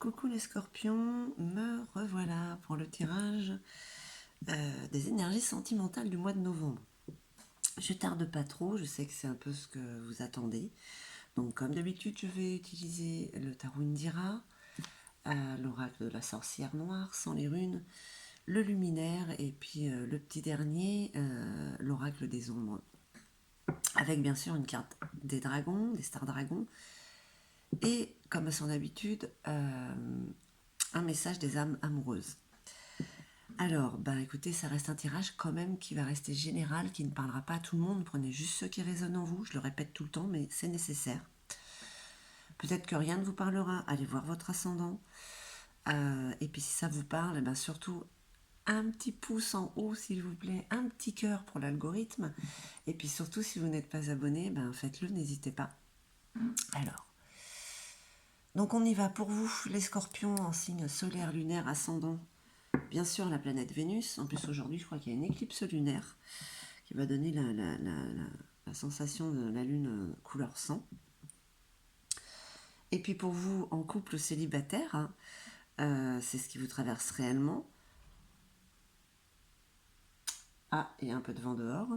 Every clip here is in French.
Coucou les scorpions, me revoilà pour le tirage des énergies sentimentales du mois de novembre. Je tarde pas trop, je sais que c'est un peu ce que vous attendez. Donc comme d'habitude, je vais utiliser le tarot Indira, l'oracle de la sorcière noire, sans les runes, le luminaire et puis le petit dernier, l'oracle des ombres. Avec bien sûr une carte des dragons, des stars dragons, et comme à son habitude, un message des âmes amoureuses. Alors, écoutez, ça reste un tirage quand même qui va rester général, qui ne parlera pas à tout le monde. Prenez juste ceux qui résonnent en vous. Je le répète tout le temps, mais c'est nécessaire. Peut-être que rien ne vous parlera. Allez voir votre ascendant. Et puis si ça vous parle, surtout un petit pouce en haut, s'il vous plaît. Un petit cœur pour l'algorithme. Et puis surtout, si vous n'êtes pas abonné, faites-le, n'hésitez pas. Alors, donc on y va pour vous, les scorpions en signe solaire, lunaire, ascendant. Bien sûr, la planète Vénus. En plus, aujourd'hui, je crois qu'il y a une éclipse lunaire qui va donner la sensation de la lune couleur sang. Et puis pour vous, en couple célibataire, c'est ce qui vous traverse réellement. Ah, et un peu de vent dehors.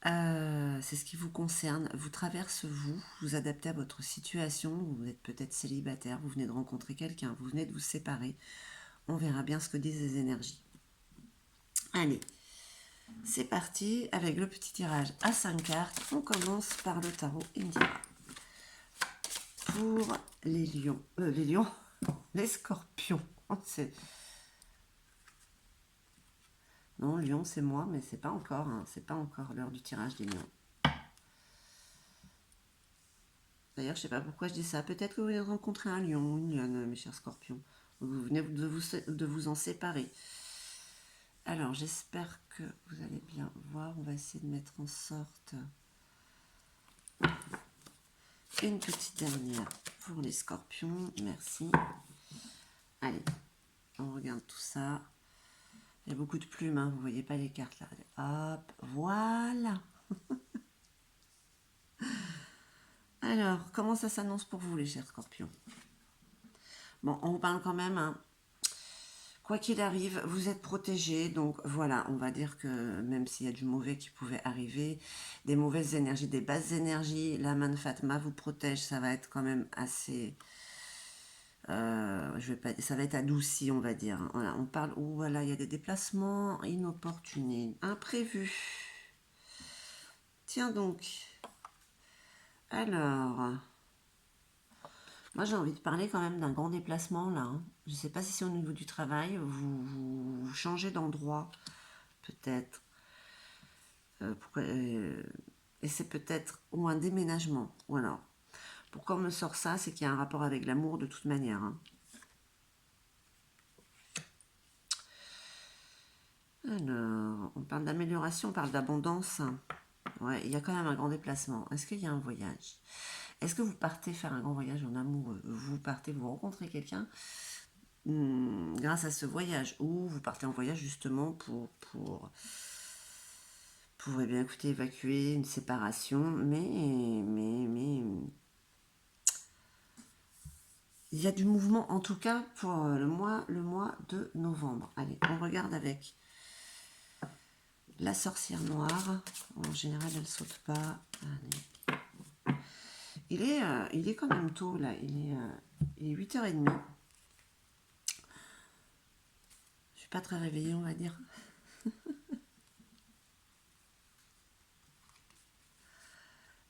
C'est ce qui vous concerne, vous traverse vous adaptez à votre situation, vous êtes peut-être célibataire, vous venez de rencontrer quelqu'un, vous venez de vous séparer. On verra bien ce que disent les énergies. Allez, c'est parti avec le petit tirage à 5 cartes. On commence par le tarot Indira. Pour les lions, les scorpions. Non, lion, c'est moi, mais c'est pas encore, c'est pas encore l'heure du tirage des lions. D'ailleurs, je sais pas pourquoi je dis ça. Peut-être que vous venez de rencontrer un lion, une lionne, mes chers scorpions. Vous venez de vous en séparer. Alors, j'espère que vous allez bien voir. On va essayer de mettre en sorte une petite dernière pour les scorpions. Merci. Allez, on regarde tout ça. Il y a beaucoup de plumes, vous ne voyez pas les cartes là. Hop, voilà. Alors, comment ça s'annonce pour vous, les chers scorpions? Bon, on vous parle quand même, quoi qu'il arrive, vous êtes protégés, donc voilà, on va dire que même s'il y a du mauvais qui pouvait arriver, des mauvaises énergies, des basses énergies, la Manne Fatma vous protège, ça va être quand même assez... ça va être adouci, on va dire. Voilà, on parle, voilà, il y a des déplacements inopportunés, imprévus. Tiens donc. Alors, moi j'ai envie de parler quand même d'un grand déplacement là. Je ne sais pas si c'est au niveau du travail, vous changez d'endroit, peut-être. Et c'est peut-être, ou un déménagement. Voilà. Pourquoi on me sort ça? C'est qu'il y a un rapport avec l'amour de toute manière. Alors, on parle d'amélioration, on parle d'abondance. Ouais, il y a quand même un grand déplacement. Est-ce qu'il y a un voyage? Est-ce que vous partez faire un grand voyage en amour? Vous partez, vous rencontrez quelqu'un grâce à ce voyage, ou vous partez en voyage justement pour eh bien, écoutez, évacuer une séparation, mais il y a du mouvement en tout cas pour le mois de novembre. Allez, on regarde avec la sorcière noire. En général, elle saute pas. Allez. Il est quand même tôt là, il est 8h30. Je suis pas très réveillée, on va dire.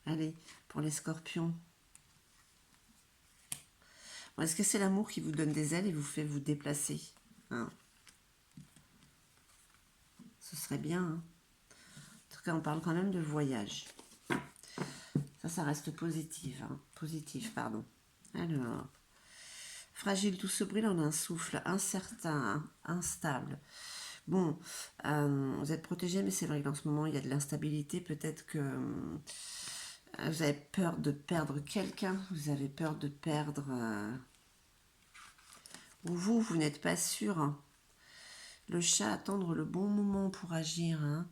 Allez, pour les scorpions. Bon, est-ce que c'est l'amour qui vous donne des ailes et vous fait vous déplacer? Ce serait bien. En tout cas, on parle quand même de voyage. Ça reste positif. Positif, pardon. Alors, fragile, tout se brille en un souffle, incertain, instable. Bon, vous êtes protégé, mais c'est vrai que dans ce moment, il y a de l'instabilité. Peut-être que vous avez peur de perdre quelqu'un. Vous avez peur de perdre... ou vous n'êtes pas sûr. Le chat attendre le bon moment pour agir.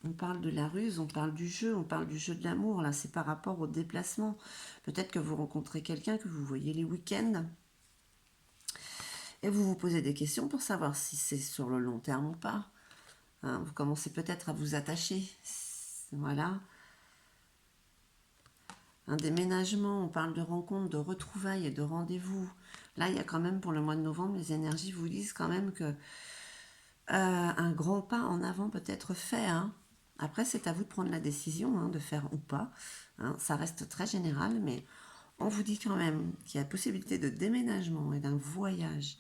On parle de la ruse, on parle du jeu de l'amour. Là, c'est par rapport au déplacement. Peut-être que vous rencontrez quelqu'un que vous voyez les week-ends. Et vous vous posez des questions pour savoir si c'est sur le long terme ou pas. Hein, vous commencez peut-être à vous attacher. Voilà. Un déménagement, on parle de rencontres, de retrouvailles et de rendez-vous. Là, il y a quand même, pour le mois de novembre, les énergies vous disent quand même que un grand pas en avant peut être fait. Hein. Après, c'est à vous de prendre la décision de faire ou pas. Hein. Ça reste très général, mais on vous dit quand même qu'il y a possibilité de déménagement et d'un voyage.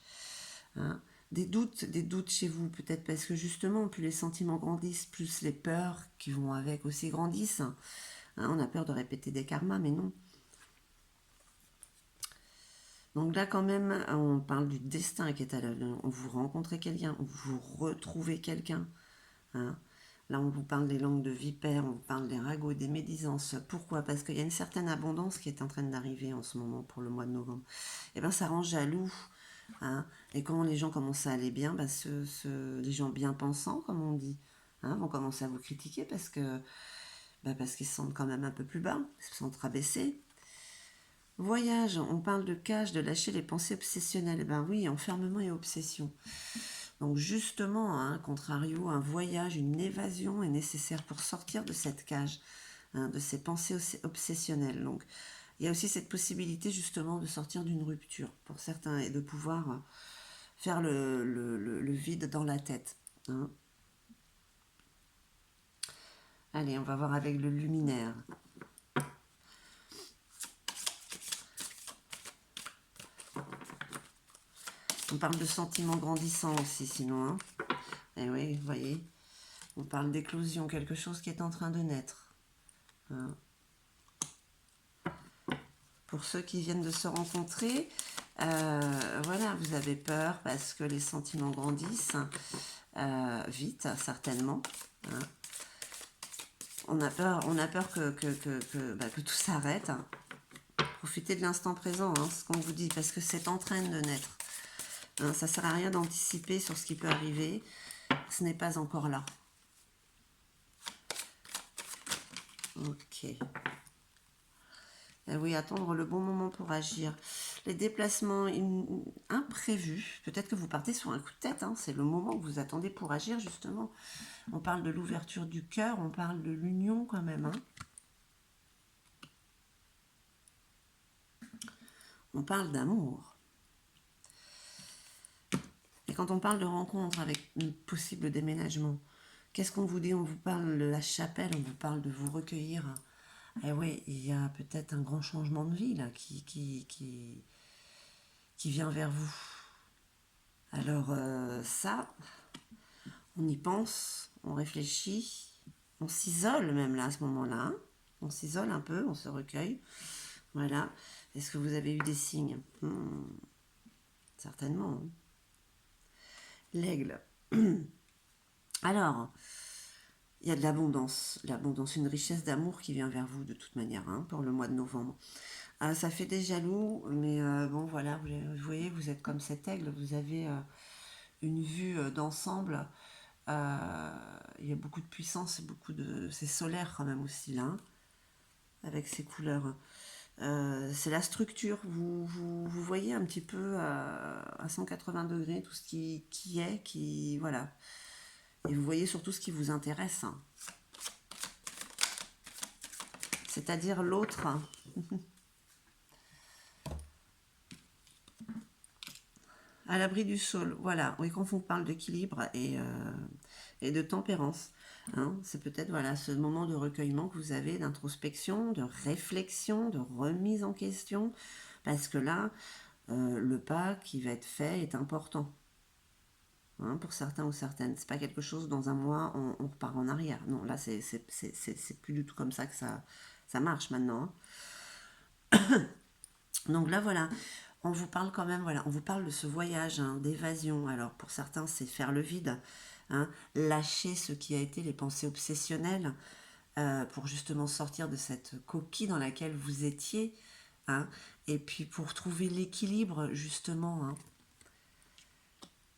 Hein. Des doutes chez vous, peut-être parce que justement, plus les sentiments grandissent, plus les peurs qui vont avec aussi grandissent. Hein, on a peur de répéter des karmas, mais non. Donc là, quand même, on parle du destin qui est à l'œuvre. On vous rencontrez quelqu'un, vous retrouvez quelqu'un. Hein. Là, on vous parle des langues de vipère, on vous parle des ragots, des médisances. Pourquoi? Parce qu'il y a une certaine abondance qui est en train d'arriver en ce moment pour le mois de novembre. Et bien, ça rend jaloux. Hein. Et quand les gens commencent à aller bien, les gens bien pensants, comme on dit, vont commencer à vous critiquer parce qu'ils se sentent quand même un peu plus bas, ils se sentent rabaissés. Voyage, on parle de cage, de lâcher les pensées obsessionnelles. Ben oui, enfermement et obsession. Donc justement, contrario, un voyage, une évasion est nécessaire pour sortir de cette cage, de ces pensées obsessionnelles. Donc il y a aussi cette possibilité justement de sortir d'une rupture pour certains et de pouvoir faire le vide dans la tête. Hein. Allez, on va voir avec le luminaire. On parle de sentiments grandissants aussi, sinon. Hein. Et oui, vous voyez, on parle d'éclosion, quelque chose qui est en train de naître. Hein. Pour ceux qui viennent de se rencontrer, voilà, vous avez peur parce que les sentiments grandissent vite, certainement. Hein. On a peur que tout s'arrête. Hein. Profitez de l'instant présent, ce qu'on vous dit, parce que c'est en train de naître. Hein, ça ne sert à rien d'anticiper sur ce qui peut arriver. Ce n'est pas encore là. Ok. Oui, attendre le bon moment pour agir. Les déplacements imprévus, peut-être que vous partez sur un coup de tête, c'est le moment que vous attendez pour agir, justement. On parle de l'ouverture du cœur, on parle de l'union quand même. Hein. On parle d'amour. Et quand on parle de rencontre avec un possible déménagement, qu'est-ce qu'on vous dit? On vous parle de la chapelle, on vous parle de vous recueillir. Eh oui, il y a peut-être un grand changement de vie là qui vient vers vous. Alors ça, on y pense, on réfléchit, on s'isole même là à ce moment-là. Hein. On s'isole un peu, on se recueille. Voilà. Est-ce que vous avez eu des signes? Certainement. Hein. L'aigle. Alors, il y a de l'abondance, une richesse d'amour qui vient vers vous de toute manière pour le mois de novembre. Ça fait des jaloux, mais bon voilà, vous voyez, vous êtes comme cet aigle, vous avez une vue d'ensemble. Il y a beaucoup de puissance, c'est solaire quand même aussi là, avec ces couleurs. C'est la structure, vous voyez un petit peu à 180 degrés tout ce voilà. Et vous voyez surtout ce qui vous intéresse. C'est-à-dire l'autre. À l'abri du sol, voilà. Oui, quand on parle d'équilibre et de tempérance, c'est peut-être voilà ce moment de recueillement que vous avez, d'introspection, de réflexion, de remise en question, parce que là, le pas qui va être fait est important. Pour certains ou certaines, c'est pas quelque chose dans un mois on repart en arrière. Non, là c'est plus du tout comme ça que ça marche maintenant. Donc là voilà, on vous parle quand même, voilà, on vous parle de ce voyage d'évasion. Alors pour certains, c'est faire le vide, lâcher ce qui a été les pensées obsessionnelles pour justement sortir de cette coquille dans laquelle vous étiez, et puis pour trouver l'équilibre justement.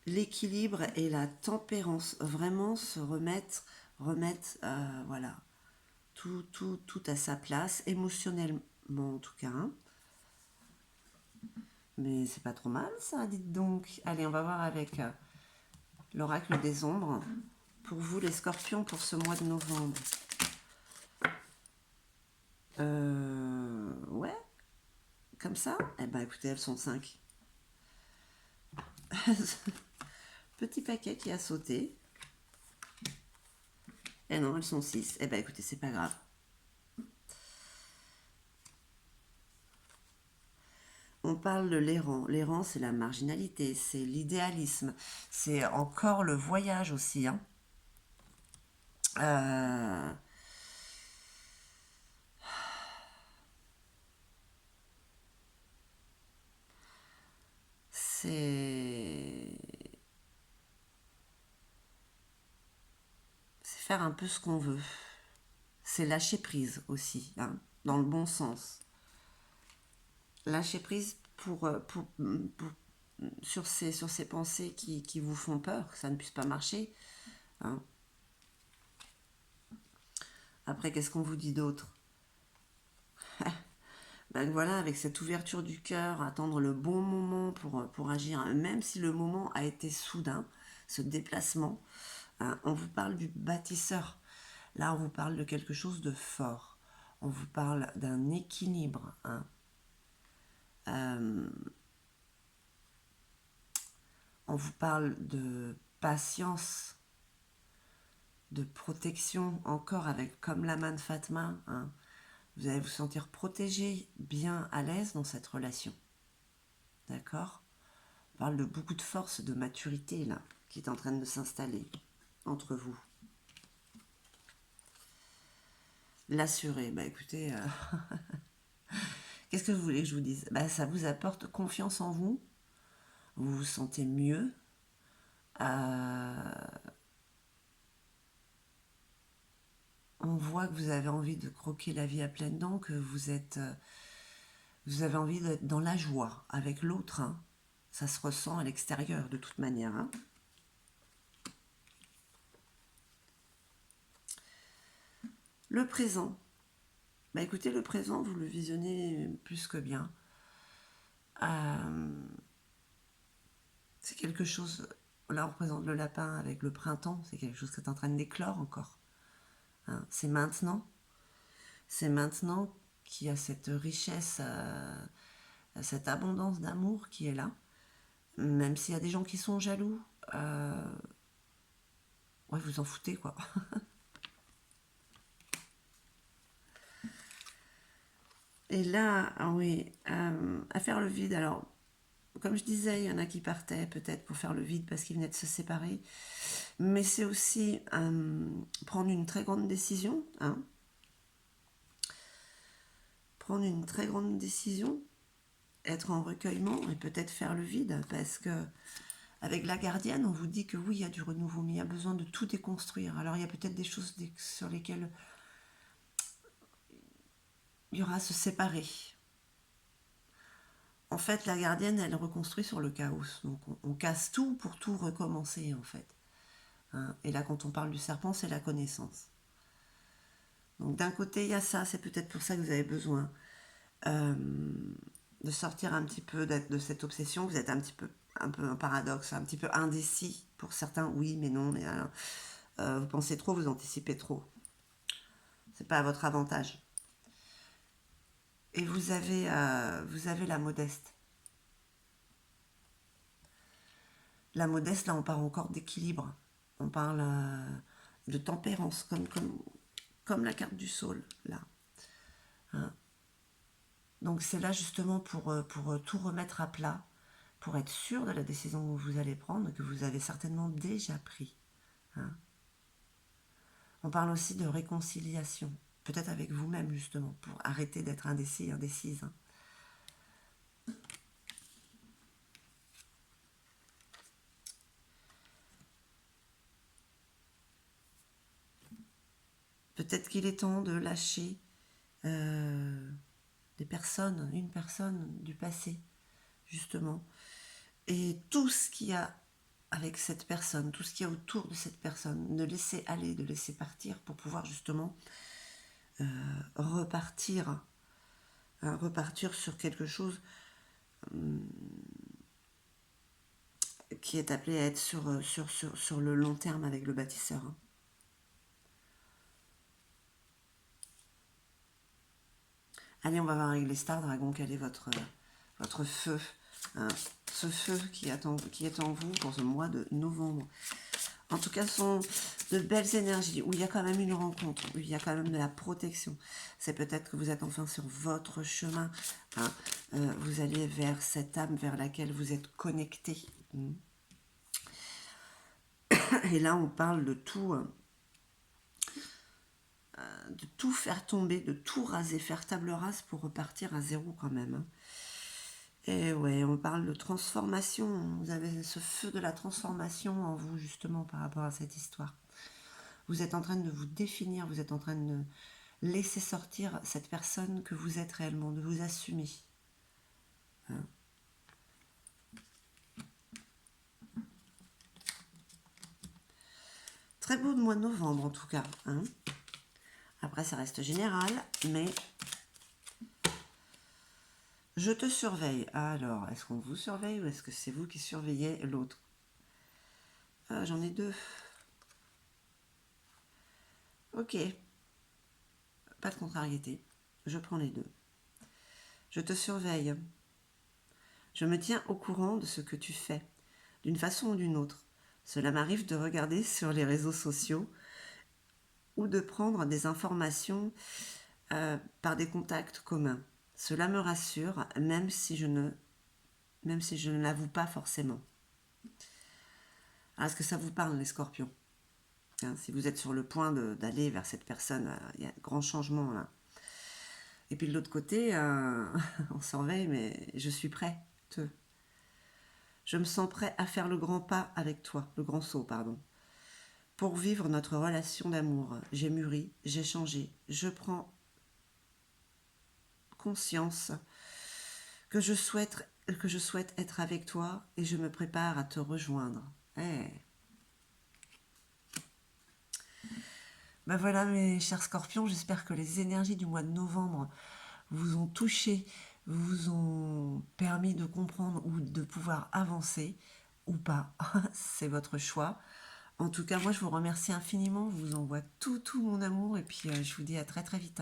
L'équilibre et la tempérance, vraiment se remettre voilà, tout à sa place, émotionnellement en tout cas. Mais c'est pas trop mal ça, dites donc. Allez, on va voir avec l'oracle des ombres. Pour vous, les scorpions, pour ce mois de novembre. Ouais, comme ça. Eh ben écoutez, elles sont 5. Petit paquet qui a sauté. Eh non, elles sont 6. Eh ben écoutez, c'est pas grave. On parle de l'errant. L'errant, c'est la marginalité, c'est l'idéalisme, c'est encore le voyage aussi. Hein. Euh, c'est faire un peu ce qu'on veut. C'est lâcher prise aussi, hein, dans le bon sens. Lâcher prise sur ces pensées qui vous font peur, que ça ne puisse pas marcher. Hein. Après, qu'est-ce qu'on vous dit d'autre? Ben voilà, avec cette ouverture du cœur, attendre le bon moment pour agir, même si le moment a été soudain, ce déplacement, hein, on vous parle du bâtisseur. Là, on vous parle de quelque chose de fort. On vous parle d'un équilibre. Hein. On vous parle de patience, de protection, encore avec comme la main de Fatma. Hein. Vous allez vous sentir protégé, bien à l'aise dans cette relation. D'accord? On parle de beaucoup de force, de maturité, là, qui est en train de s'installer entre vous. L'assurer, bah écoutez, qu'est-ce que vous voulez que je vous dise? Bah, ça vous apporte confiance en vous, vous vous sentez mieux, on voit que vous avez envie de croquer la vie à pleines dents, que vous avez envie d'être dans la joie avec l'autre. Hein. Ça se ressent à l'extérieur de toute manière. Hein. Le présent. Bah écoutez, le présent, vous le visionnez plus que bien. C'est quelque chose. Là, on représente le lapin avec le printemps. C'est quelque chose qui est en train d'éclore encore. Hein. C'est maintenant. C'est maintenant qu'il y a cette richesse, cette abondance d'amour qui est là. Même s'il y a des gens qui sont jaloux, ouais, vous en foutez quoi. Et là, oui, à faire le vide. Alors, comme je disais, il y en a qui partaient peut-être pour faire le vide parce qu'ils venaient de se séparer. Mais c'est aussi prendre une très grande décision. Hein. Prendre une très grande décision, être en recueillement et peut-être faire le vide parce que avec la gardienne, on vous dit que oui, il y a du renouveau, mais il y a besoin de tout déconstruire. Alors il y a peut-être des choses sur lesquelles il y aura à se séparer. En fait, la gardienne, elle reconstruit sur le chaos. Donc on casse tout pour tout recommencer, en fait. Hein. Et là, quand on parle du serpent, c'est la connaissance. Donc d'un côté, il y a ça, c'est peut-être pour ça que vous avez besoin de sortir un petit peu de cette obsession. Vous êtes un peu un paradoxe, un petit peu indécis pour certains, oui, mais non, mais vous pensez trop, vous anticipez trop. C'est pas à votre avantage. Et vous avez la modeste. La modeste, là, on parle encore d'équilibre. On parle de tempérance, comme la carte du saule, là. Hein. Donc c'est là justement pour tout remettre à plat, pour être sûr de la décision que vous allez prendre, que vous avez certainement déjà pris. Hein. On parle aussi de réconciliation, peut-être avec vous-même justement, pour arrêter d'être indécis, indécise. Hein. Peut-être qu'il est temps de lâcher des personnes, une personne du passé, justement. Et tout ce qu'il y a avec cette personne, tout ce qu'il y a autour de cette personne, de laisser aller, de laisser partir pour pouvoir justement repartir, repartir sur quelque chose qui est appelé à être sur le long terme avec le bâtisseur. Allez, on va voir avec les stars dragons quel est votre feu. Hein, ce feu qui est en vous pour ce mois de novembre. En tout cas, ce sont de belles énergies où il y a quand même une rencontre, où il y a quand même de la protection. C'est peut-être que vous êtes enfin sur votre chemin. Hein, vous allez vers cette âme vers laquelle vous êtes connecté. Et là, on parle de tout faire tomber, de tout raser, faire table rase pour repartir à zéro quand même. Hein. Et ouais, on parle de transformation. Vous avez ce feu de la transformation en vous, justement, par rapport à cette histoire. Vous êtes en train de vous définir, vous êtes en train de laisser sortir cette personne que vous êtes réellement, de vous assumer. Hein. Très beau mois de novembre, en tout cas. Hein. Après, ça reste général, mais... Je te surveille. Alors, est-ce qu'on vous surveille ou est-ce que c'est vous qui surveillez l'autre? J'en ai deux. Ok. Pas de contrariété. Je prends les deux. Je te surveille. Je me tiens au courant de ce que tu fais, d'une façon ou d'une autre. Cela m'arrive de regarder sur les réseaux sociaux ou de prendre des informations par des contacts communs. Cela me rassure, même si je ne l'avoue pas forcément. Alors, est-ce que ça vous parle, les scorpions? Hein, si vous êtes sur le point d'aller vers cette personne, il y a un grand changement là. Et puis de l'autre côté, on surveille, mais je suis prêt. Je me sens prêt à faire le grand pas avec toi, le grand saut, pardon. Pour vivre notre relation d'amour, j'ai mûri, j'ai changé, je prends conscience que je souhaite être avec toi et je me prépare à te rejoindre. Ben voilà mes chers scorpions, j'espère que les énergies du mois de novembre vous ont touché, vous ont permis de comprendre ou de pouvoir avancer ou pas. C'est votre choix. En tout cas, moi je vous remercie infiniment, je vous envoie tout mon amour et puis je vous dis à très très vite.